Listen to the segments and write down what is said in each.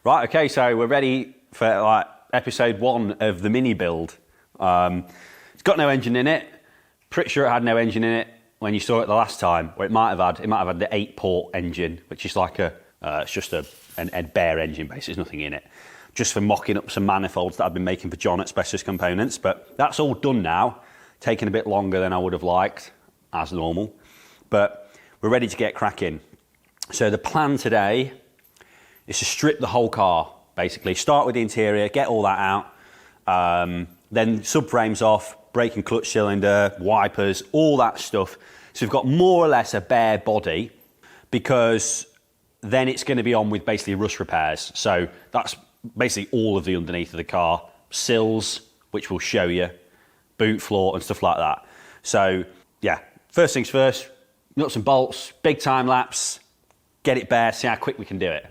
Right, okay, so we're ready for like episode 1 of the mini build. It's got no engine in it. Pretty sure it had no engine in it when you saw it the last time, or it might have had the 8-port engine, which is like it's just a bare engine base. There's nothing in it, just for mocking up some manifolds that I've been making for John at Specialist Components. But that's all done now. Taking a bit longer than I would have liked, as normal. But we're ready to get cracking. So the plan today is to strip the whole car, basically. Start with the interior, get all that out, then subframes off, brake and clutch cylinder, wipers, all that stuff. So we've got more or less a bare body, because then it's going to be on with basically rust repairs. So that's basically all of the underneath of the car, sills, which we'll show you, boot floor and stuff like that. So yeah, first things first, nuts and bolts, big time lapse, get it bare, see how quick we can do it.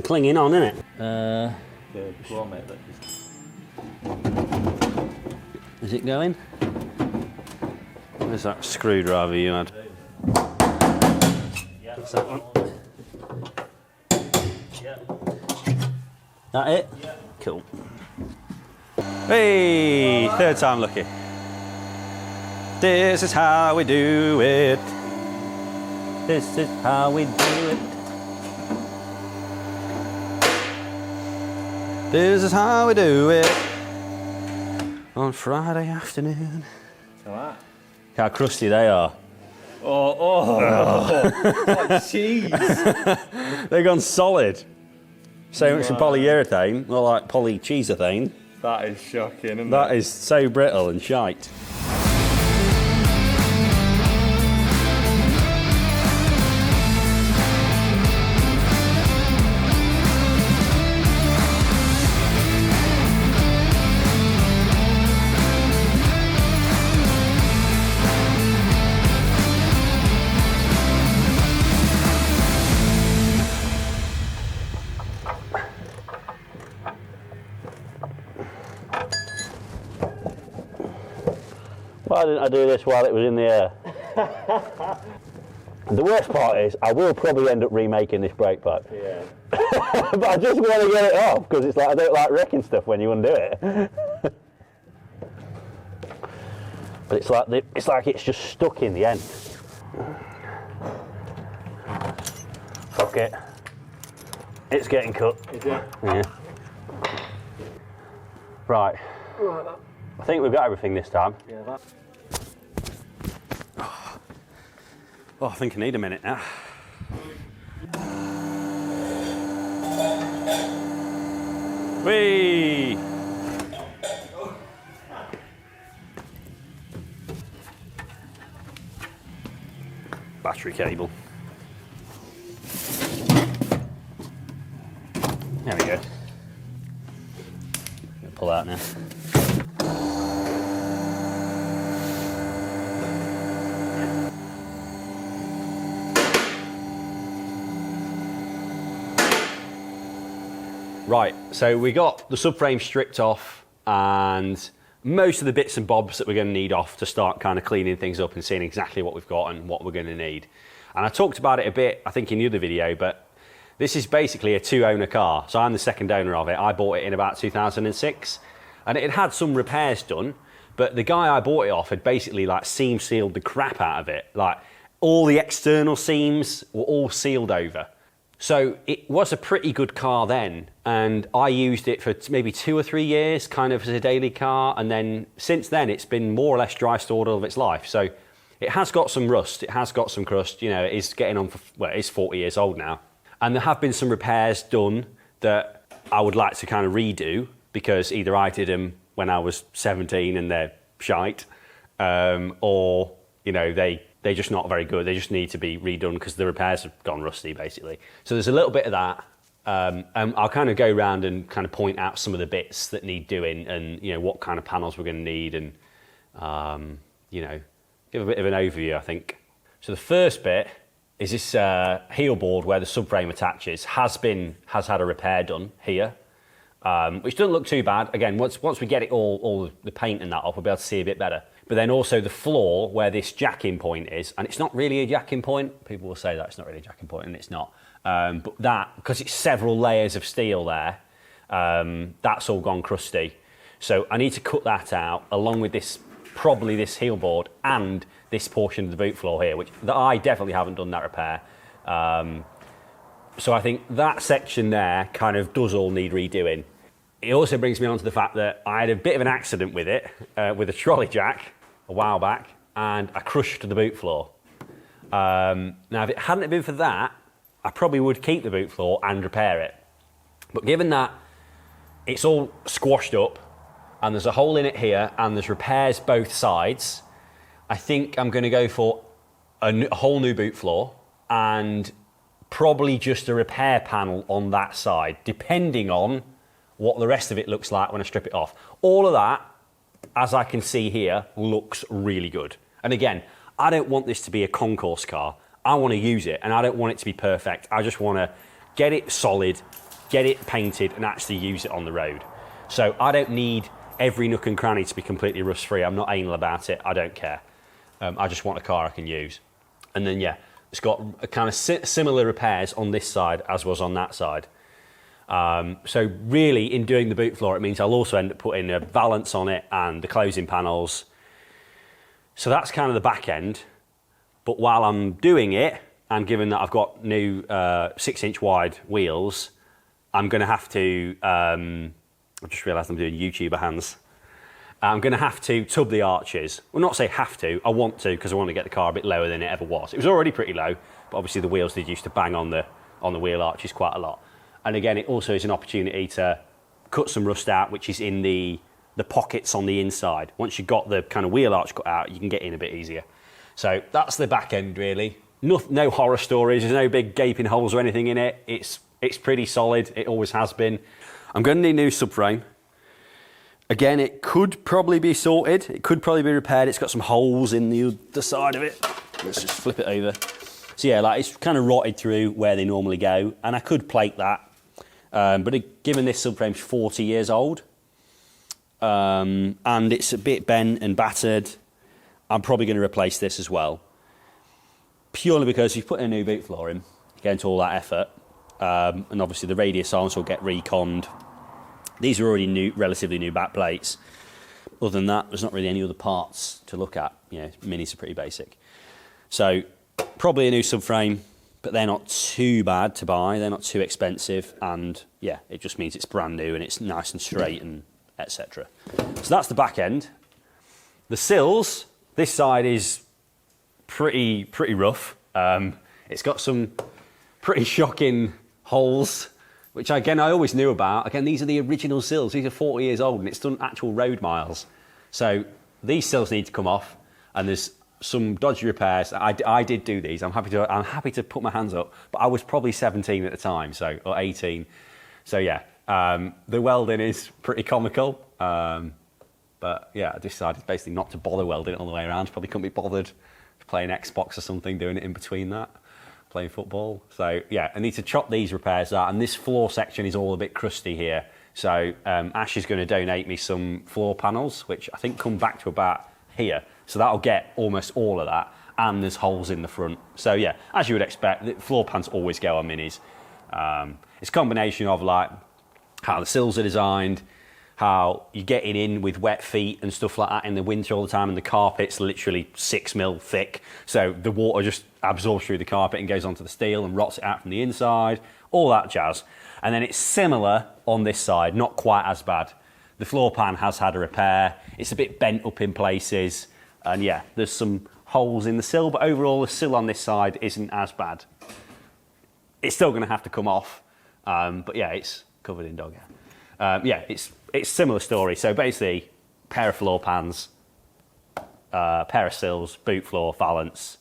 Clinging on, isn't it? Is it going? Where's that screwdriver you had? Yeah. What's that one? Yeah. That it? Yeah. Cool. Hey, third time lucky. This is how we do it. This is how we do it. This is how we do it on Friday afternoon. Alright. Look how crusty they are. Like cheese. They've gone solid. So much for polyurethane, or like polycheesathane. That is shocking, isn't That it? is so brittle and shite. Why didn't I do this while it was in the air? The worst part is, I will probably end up remaking this brake pipe. Yeah. But I just want to get it off, because it's like I don't like wrecking stuff when you undo it. But it's like it's just stuck in the end. Fuck it. It's getting cut. Is it? Yeah. Right. I think we've got everything this time. Yeah, that. Oh, I think I need a minute now. Whee! Battery cable. There we go. Pull out now. Right, so we got the subframe stripped off and most of the bits and bobs that we're going to need off to start kind of cleaning things up and seeing exactly what we've got and what we're going to need. And I talked about it a bit, I think, in the other video, but this is basically a 2-owner car. So I'm the second owner of it. I bought it in about 2006 and it had some repairs done, but the guy I bought it off had basically like seam sealed the crap out of it. Like all the external seams were all sealed over. So it was a pretty good car then, and I used it for maybe 2 or 3 years, kind of as a daily car, and then since then it's been more or less dry stored all of its life. So It has got some rust, it has got some crust, you know, it is getting on for, well, it is 40 years old now. And there have been some repairs done that I would like to kind of redo, because either I did them when I was 17 and they're shite, or, you know, they're just not very good. They just need to be redone because the repairs have gone rusty, basically. So there's a little bit of that. And I'll kind of go around and kind of point out some of the bits that need doing, and, you know, what kind of panels we're going to need, and, you know, give a bit of an overview, I think. So the first bit is this heel board where the subframe attaches has had a repair done here, which doesn't look too bad. Again, once we get it all the paint and that off, we'll be able to see a bit better. But then also the floor where this jacking point is, and it's not really a jacking point. People will say that it's not really a jacking point, and it's not. But that, because it's several layers of steel there, that's all gone crusty. So I need to cut that out along with this, probably this heel board and this portion of the boot floor here, that I definitely haven't done that repair. So I think that section there kind of does all need redoing. It also brings me on to the fact that I had a bit of an accident with it, with a trolley jack a while back, and I crushed the boot floor. Now, if it hadn't been for that, I probably would keep the boot floor and repair it. But given that it's all squashed up and there's a hole in it here and there's repairs both sides, I think I'm going to go for a whole new boot floor and probably just a repair panel on that side, depending on what the rest of it looks like when I strip it off. All of that, as I can see here, looks really good. And again, I don't want this to be a concourse car. I want to use it, and I don't want it to be perfect. I just want to get it solid, get it painted, and actually use it on the road. So I don't need every nook and cranny to be completely rust-free. I'm not anal about it. I don't care. I just want a car I can use. And then, yeah, it's got a kind of similar repairs on this side as was on that side. So really, in doing the boot floor, it means I'll also end up putting a valance on it and the closing panels. So that's kind of the back end. But while I'm doing it, and given that I've got new 6-inch wide wheels, I'm going to have to, I've just realised I'm doing YouTuber hands. I'm going to have to tub the arches. Well, not say have to, I want to, because I want to get the car a bit lower than it ever was. It was already pretty low, but obviously the wheels did used to bang on the wheel arches quite a lot. And again, it also is an opportunity to cut some rust out, which is in the pockets on the inside. Once you've got the kind of wheel arch cut out, you can get in a bit easier. So that's the back end, really. No horror stories, there's no big gaping holes or anything in it. It's pretty solid, it always has been. I'm going to need a new subframe. Again, it could probably be sorted, it could probably be repaired. It's got some holes in the other side of it. Let's just flip it over. So yeah, like it's kind of rotted through where they normally go, and I could plate that. But given this subframe's 40 years old, and it's a bit bent and battered, I'm probably going to replace this as well. Purely because you've put in a new boot floor in, you go into all that effort, and obviously the radius arms will get reconned. These are already new, relatively new back plates. Other than that, there's not really any other parts to look at. You know, Minis are pretty basic. So probably a new subframe, but they're not too bad to buy. They're not too expensive, and yeah, it just means it's brand new and it's nice and straight and etc. So that's the back end. The sills, this side is pretty rough. It's got some pretty shocking holes, which again I always knew about. Again, these are the original sills. These are 40 years old and it's done actual road miles. So these sills need to come off, and there's some dodgy repairs. I did do these. I'm happy to put my hands up, but I was probably 17 at the time, or 18. So yeah, the welding is pretty comical. But yeah, I decided basically not to bother welding it all the way around. Probably couldn't be bothered playing Xbox or something, doing it in between that, playing football. So yeah, I need to chop these repairs out, and this floor section is all a bit crusty here. So Ash is going to donate me some floor panels, which I think come back to about here. So that'll get almost all of that, and there's holes in the front. So yeah, as you would expect, the floor pans always go on Minis. It's a combination of like how the sills are designed, how you're getting in with wet feet and stuff like that in the winter all the time, and the carpet's literally 6 mil thick, so the water just absorbs through the carpet and goes onto the steel and rots it out from the inside, all that jazz. And then it's similar on this side, not quite as bad. The floor pan has had a repair, it's a bit bent up in places, and yeah, there's some holes in the sill, but overall the sill on this side isn't as bad. It's still going to have to come off, but yeah, it's covered in dog hair. Yeah, it's similar story. So basically, pair of floor pans, pair of sills, boot floor, valance,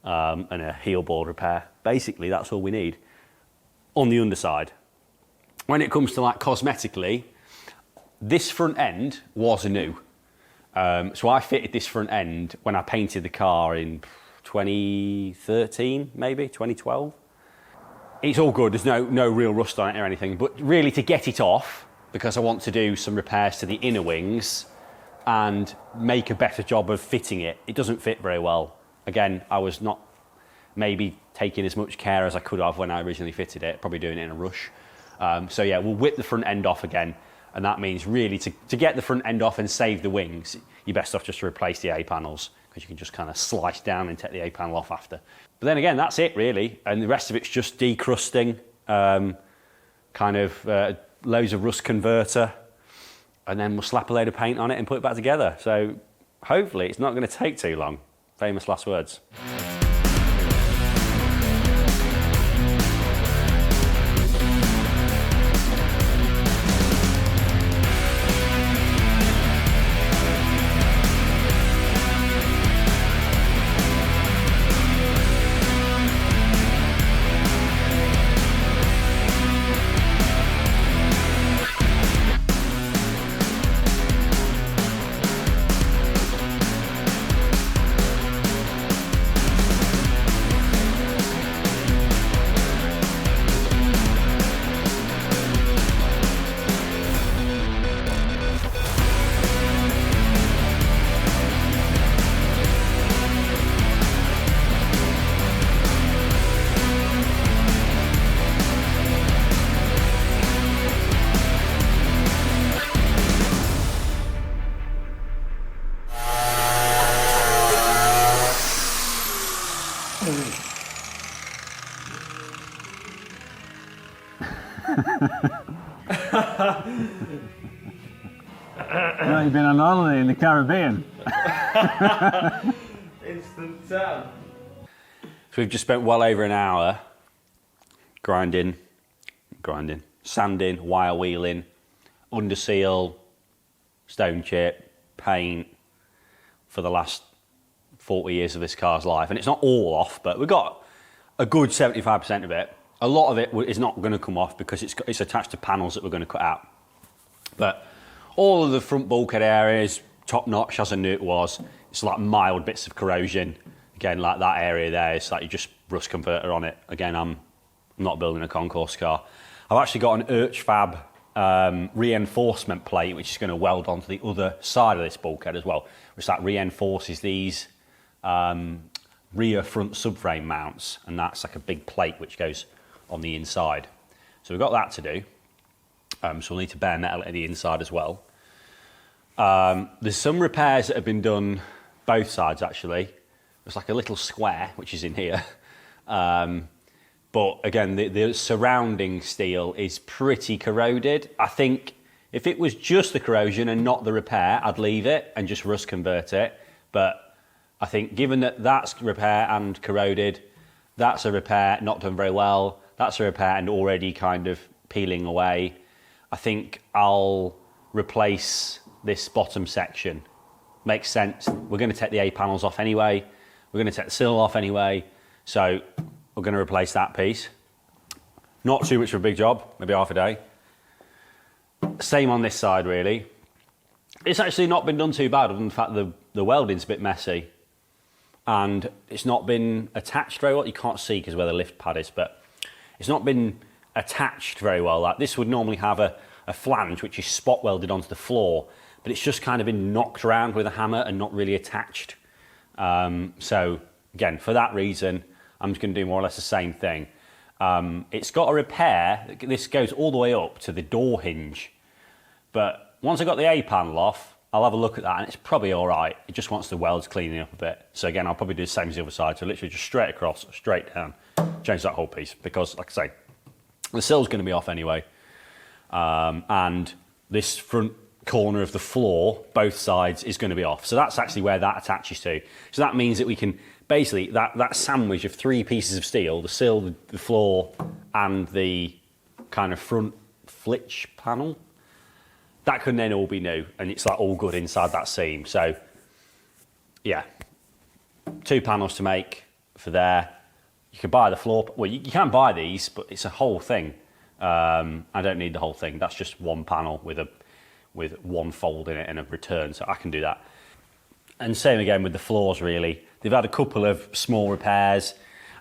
and a heel board repair. Basically, that's all we need on the underside. When it comes to like cosmetically, this front end was new. So I fitted this front end when I painted the car in 2013, maybe 2012. It's all good, there's no real rust on it or anything, but really to get it off, because I want to do some repairs to the inner wings and make a better job of fitting it. It doesn't fit very well. Again, I was not maybe taking as much care as I could have when I originally fitted it, probably doing it in a rush. So yeah, we'll whip the front end off again, and that means really to get the front end off and save the wings, you're best off just to replace the A-panels, because you can just kind of slice down and take the A-panel off after. But then again, that's it really, and the rest of it's just decrusting, loads of rust converter, and then we'll slap a load of paint on it and put it back together. So hopefully it's not going to take too long. Famous last words. Well, you've been on holiday in the Caribbean. Instant 10. So we've just spent well over an hour grinding, sanding, wire wheeling, under seal, stone chip, paint for the last 40 years of this car's life. And it's not all off, but we've got a good 75% of it. A lot of it is not going to come off because it's attached to panels that we're going to cut out. But all of the front bulkhead areas, top notch as I knew it was. It's like mild bits of corrosion. Again, like that area there, it's like you just rust converter on it. Again, I'm not building a concourse car. I've actually got an Urchfab reinforcement plate, which is going to weld onto the other side of this bulkhead as well, which that reinforces these rear front subframe mounts, and that's like a big plate which goes on the inside. So we've got that to do. So we'll need to bare metal at the inside as well. There's some repairs that have been done both sides actually. There's like a little square which is in here. But again, the surrounding steel is pretty corroded. I think if it was just the corrosion and not the repair, I'd leave it and just rust convert it. But I think given that that's repair and corroded, that's a repair not done very well, that's a repair and already kind of peeling away, I think I'll replace this bottom section. Makes sense. We're going to take the A panels off anyway. We're going to take the sill off anyway. So we're going to replace that piece. Not too much of a big job, maybe half a day. Same on this side really. It's actually not been done too bad other than the fact that the welding's a bit messy. And it's not been attached very well. You can't see because where the lift pad is, but it's not been attached very well. Like this would normally have a flange which is spot welded onto the floor, but it's just kind of been knocked around with a hammer and not really attached. So again, for that reason, I'm just going to do more or less the same thing. It's got a repair. This goes all the way up to the door hinge, but once I got the A panel off, I'll have a look at that and it's probably all right. It just wants the welds cleaning up a bit. So again, I'll probably do the same as the other side. So literally just straight across, straight down, change that whole piece because like I say, the sill's going to be off anyway. And this front corner of the floor, both sides, is going to be off. So that's actually where that attaches to. So that means that we can basically, that sandwich of 3 pieces of steel, the sill, the floor, and the kind of front flitch panel, that can then all be new, and it's like all good inside that seam. So yeah, 2 panels to make for there. You can buy the floor, well, you can buy these, but it's a whole thing. I don't need the whole thing. That's just 1 panel with 1 fold in it and a return, so I can do that. And same again with the floors, really. They've had a couple of small repairs,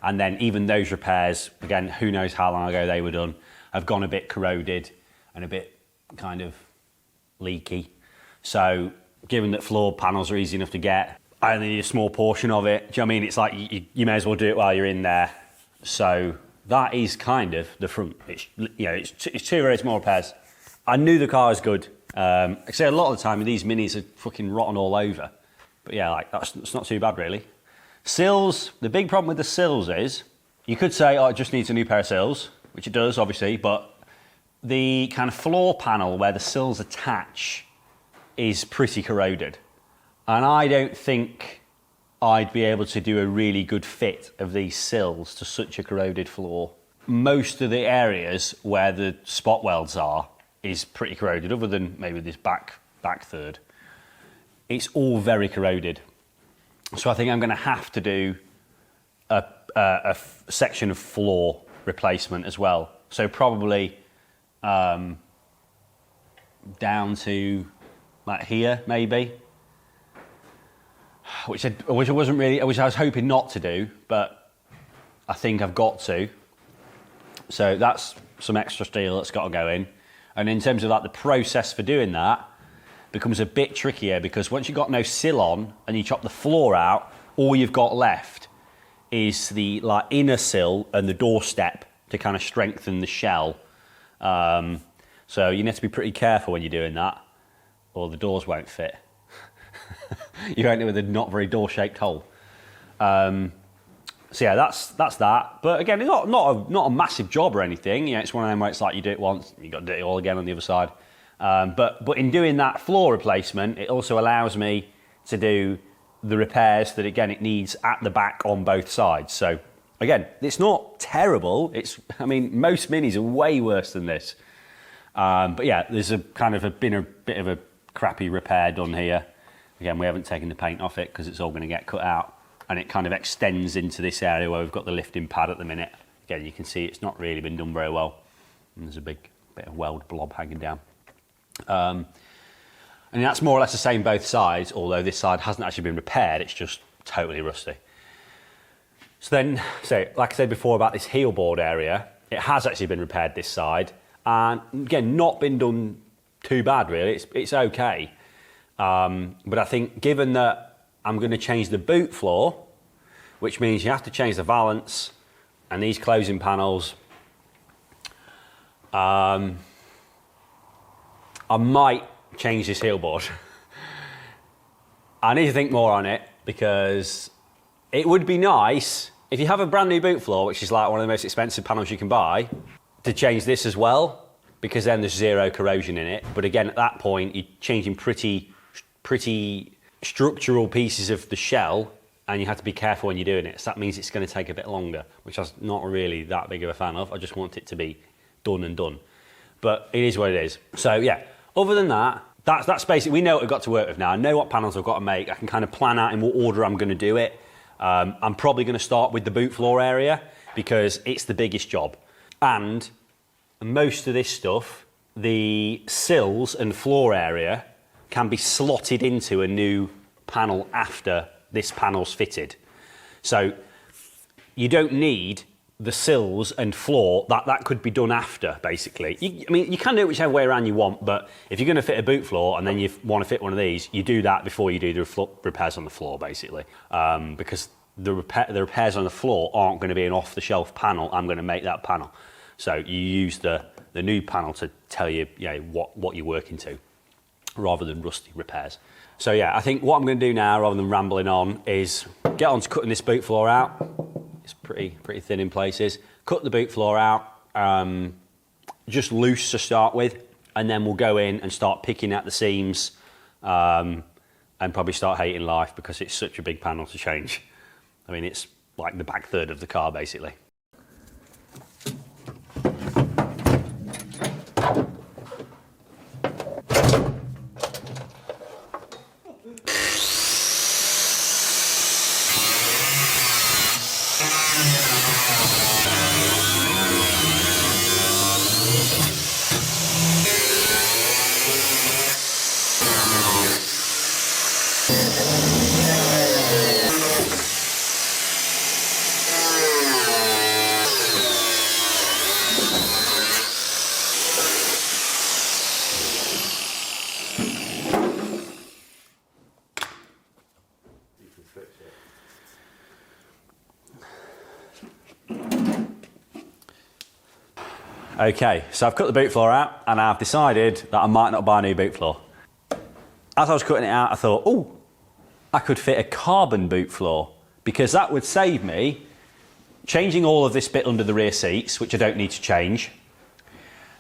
and then even those repairs, again, who knows how long ago they were done, have gone a bit corroded and a bit kind of leaky. So given that floor panels are easy enough to get, I only need a small portion of it. Do you know what I mean? It's like you may as well do it while you're in there. So that is kind of the front. It's 2 very small repairs. I knew the car was good. I say a lot of the time these minis are fucking rotten all over. But yeah, like that's not too bad really. Sills, the big problem with the sills is, you could say, oh, it just needs a new pair of sills, which it does obviously, but the kind of floor panel where the sills attach is pretty corroded. And I don't think I'd be able to do a really good fit of these sills to such a corroded floor. Most of the areas where the spot welds are is pretty corroded, other than maybe this back third. It's all very corroded. So I think I'm going to have to do a section of floor replacement as well. So probably down to like here, maybe. Which I wasn't really, which I was hoping not to do, but I think I've got to. So that's some extra steel that's got to go in. And in terms of like the process for doing that, becomes a bit trickier, because once you've got no sill on and you chop the floor out, all you've got left is the like inner sill and the doorstep to kind of strengthen the shell. So you need to be pretty careful when you're doing that, or the doors won't fit. You won't do with a not very door-shaped hole. So yeah, that's that. But again, it's not a massive job or anything. You know, it's one of them where it's like you do it once, you got to do it all again on the other side. But in doing that floor replacement, it also allows me to do the repairs that again it needs at the back on both sides. So again, it's not terrible. I mean, most minis are way worse than this. But yeah, there's been a bit of a crappy repair done here. Again, we haven't taken the paint off it because it's all going to get cut out, and it kind of extends into this area where we've got the lifting pad at the minute. Again, you can see it's not really been done very well, and there's a big bit of weld blob hanging down. And that's more or less the same both sides, although this side hasn't actually been repaired, it's just totally rusty. So then, like I said before about this heel board area, it has actually been repaired this side, and again, not been done too bad really, it's okay. But I think given that I'm going to change the boot floor, which means you have to change the valance and these closing panels, I might change this heel board. I need to think more on it, because it would be nice if you have a brand new boot floor, which is like one of the most expensive panels you can buy, to change this as well, because then there's 0 corrosion in it. But again, at that point, you're changing pretty structural pieces of the shell, and you have to be careful when you're doing it. So that means it's going to take a bit longer, which I was not really that big of a fan of. I just want it to be done and done. But it is what it is. So yeah, other than that, that's basically, we know what we've got to work with now. I know what panels I've got to make. I can kind of plan out in what order I'm going to do it. I'm probably going to start with the boot floor area, because it's the biggest job. And most of this stuff, the sills and floor area, can be slotted into a new panel after this panel's fitted. So you don't need the sills and floor, that could be done after, basically. I mean, you can do it whichever way around you want, but if you're going to fit a boot floor and then you want to fit one of these, you do that before you do the repairs on the floor, basically. Because the repairs on the floor aren't going to be an off-the-shelf panel. I'm going to make that panel. So you use the new panel to tell you, what you're working to, rather than rusty repairs. So yeah, I think what I'm going to do now, rather than rambling on, is get on to cutting this boot floor out. It's pretty thin in places. Cut the boot floor out, just loose to start with, and then we'll go in and start picking at the seams, and probably start hating life because it's such a big panel to change. I mean, it's like the back third of the car, basically. Okay, so I've cut the boot floor out and I've decided that I might not buy a new boot floor. As I was cutting it out, I thought, oh, I could fit a carbon boot floor because that would save me changing all of this bit under the rear seats, which I don't need to change.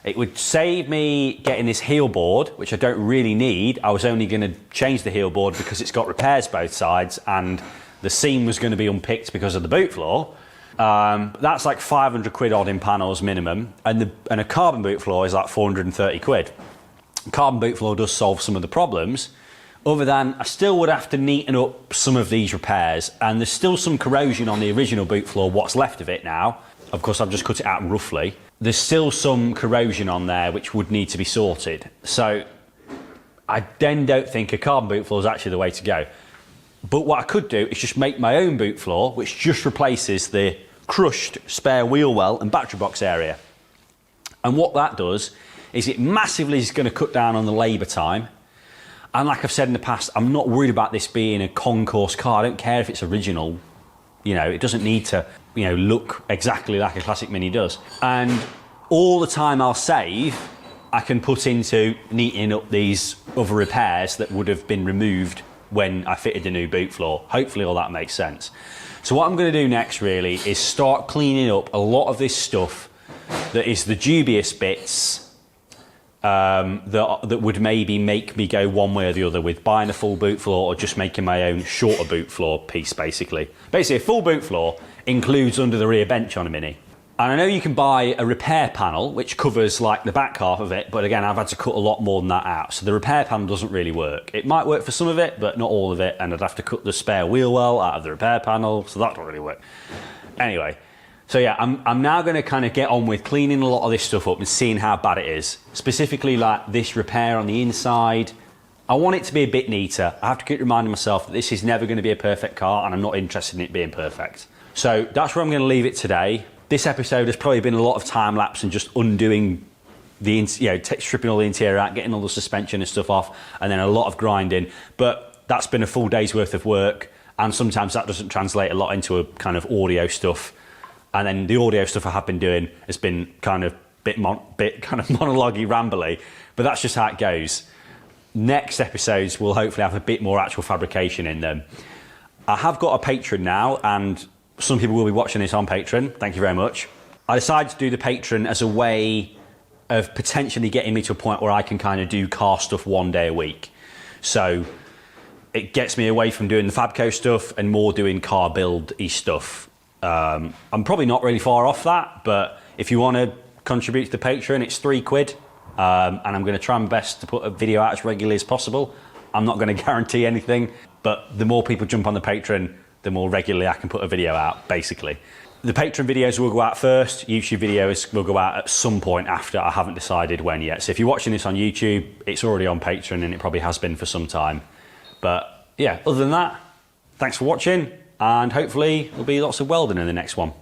It would save me getting this heel board, which I don't really need. I was only going to change the heel board because it's got repairs both sides and the seam was going to be unpicked because of the boot floor. That's like 500 quid odd in panels minimum, and a carbon boot floor is like 430 quid. Carbon boot floor does solve some of the problems, other than I still would have to neaten up some of these repairs, and there's still some corrosion on the original boot floor, what's left of it now. Of course, I've just cut it out roughly. There's still some corrosion on there which would need to be sorted. So I then don't think a carbon boot floor is actually the way to go. But what I could do is just make my own boot floor, which just replaces the crushed spare wheel well and battery box area. And what that does is it massively is going to cut down on the labour time. And like I've said in the past, I'm not worried about this being a concourse car. I don't care if it's original. You know, it doesn't need to, you know, look exactly like a classic Mini does. And all the time I'll save, I can put into neatening up these other repairs that would have been removed when I fitted the new boot floor. Hopefully all that makes sense. So what I'm going to do next really is start cleaning up a lot of this stuff that is the dubious bits that would maybe make me go one way or the other with buying a full boot floor or just making my own shorter boot floor piece basically. Basically a full boot floor includes under the rear bench on a Mini. And I know you can buy a repair panel which covers like the back half of it, but again I've had to cut a lot more than that out, so the repair panel doesn't really work. It might work for some of it, but not all of it, and I'd have to cut the spare wheel well out of the repair panel, so that don't really work. Anyway, so yeah, I'm now going to kind of get on with cleaning a lot of this stuff up and seeing how bad it is. Specifically like this repair on the inside. I want it to be a bit neater. I have to keep reminding myself that this is never going to be a perfect car and I'm not interested in it being perfect. So that's where I'm going to leave it today. This episode has probably been a lot of time lapse and just undoing the, stripping all the interior out, getting all the suspension and stuff off, and then a lot of grinding. But that's been a full day's worth of work, and sometimes that doesn't translate a lot into a kind of audio stuff. And then the audio stuff I have been doing has been kind of bit kind of monologue-y, rambly, but that's just how it goes. Next episodes will hopefully have a bit more actual fabrication in them. I have got a Patreon now, and some people will be watching this on Patreon. Thank you very much. I decided to do the Patreon as a way of potentially getting me to a point where I can kind of do car stuff one day a week. So it gets me away from doing the Fabco stuff and more doing car build-y stuff. I'm probably not really far off that, but if you want to contribute to the Patreon, it's £3. And I'm going to try my best to put a video out as regularly as possible. I'm not going to guarantee anything, but the more people jump on the Patreon, the more regularly I can put a video out, basically. The Patreon videos will go out first. YouTube videos will go out at some point after. I haven't decided when yet. So if you're watching this on YouTube, it's already on Patreon and it probably has been for some time. But yeah, other than that, thanks for watching, and hopefully there'll be lots of welding in the next one.